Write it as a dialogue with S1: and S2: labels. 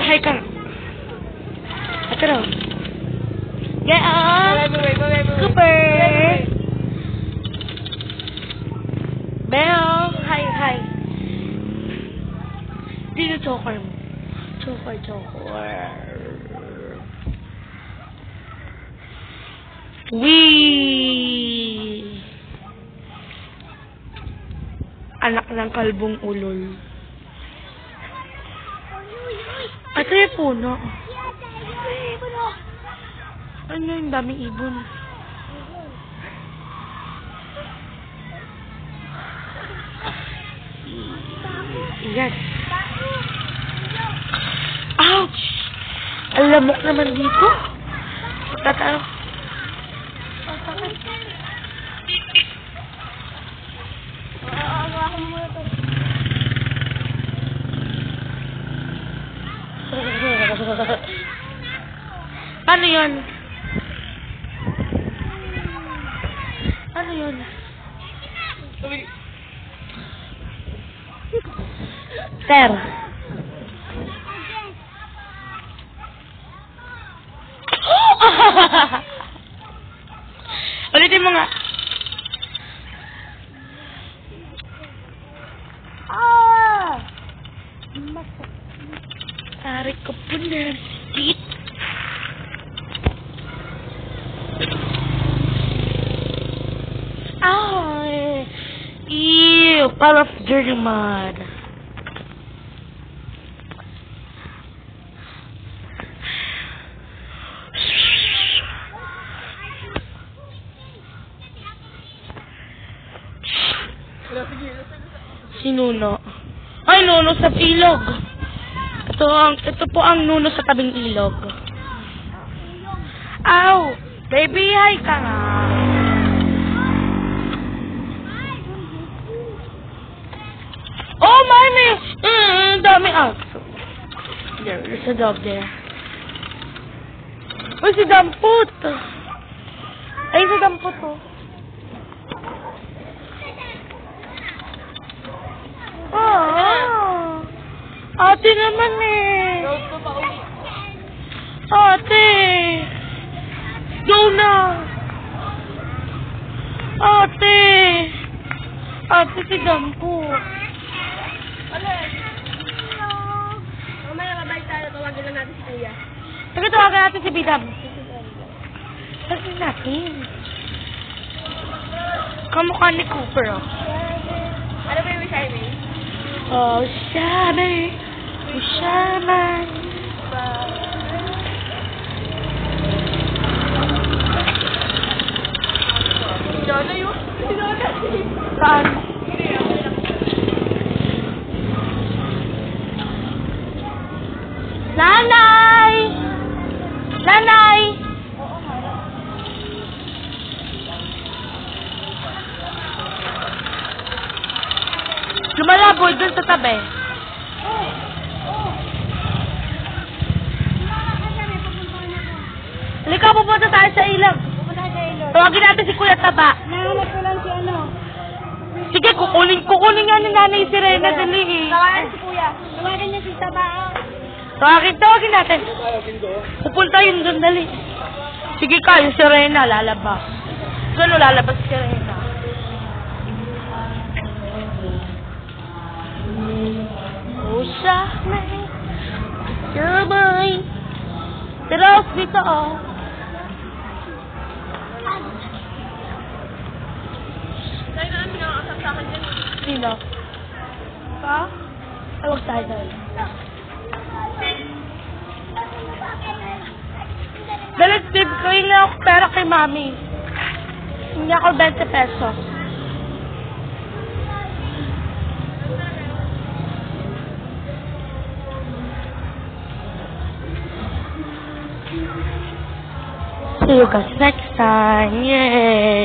S1: Hi ka. Ito na. Get up! Cooper! Bell! Hi. Dito choker mo. Choker. Wee! Anak ng kalbong ulol. Ito yung puno. Ano yung daming ibon? Yes. Ouch! Ang lamok naman dito. Tatalo. Ano yun? Ano yun? Sir. Ulitin mo nga. Tarik ko po na. Tit. Ay. Ew. Para dirty mud. Si Nuno. Ay, Nuno sa ilog. Ito po ang Nuno sa tabing ilog. Ow! Baby, hi ka nga. Oh, mommy! Dami aso. There's a dog there. Oh, si Damput. Ay, si Damput, oh. Ate naman eh. Ate. Go na. Ate. Ate si Dampo.
S2: Mamaya babalik tayo. Tawagin lang natin si Kuya.
S1: Sige, tawagan natin si Bidam. Tawagan natin. Kamukha ni Cooper, oh.
S2: Ano ba yung wish I made?
S1: Oh, Shabby. Shaman.
S2: Sinona yun? Sinona.
S1: Saan? Nanay! Nanay! Lumalaboy dun sa tabi. Halika, pupunta tayo sa ilog. Tawagin natin si Kuya Taba.
S2: Nahanap ko lang si ano.
S1: Sige, kukunin nga ni Nanay si Rena. Dali eh.
S2: Tawagan si Kuya. Tawagan niya si Taba.
S1: Tawagin natin. Pupunta yun dun, dali. Sige ka, yung si Rena lalabas. Gano'n lalabas si Rena. Oh, siya. Sabay. Tiros dito, oh.
S2: Tayo na namin nakakasap sa akin dyan.
S1: Sino? Pa? Tawag tayo doon. Dali, Steve, kawin na ako pera kay Mami. Hindi ako 20 pesos. See you guys next time. Yay!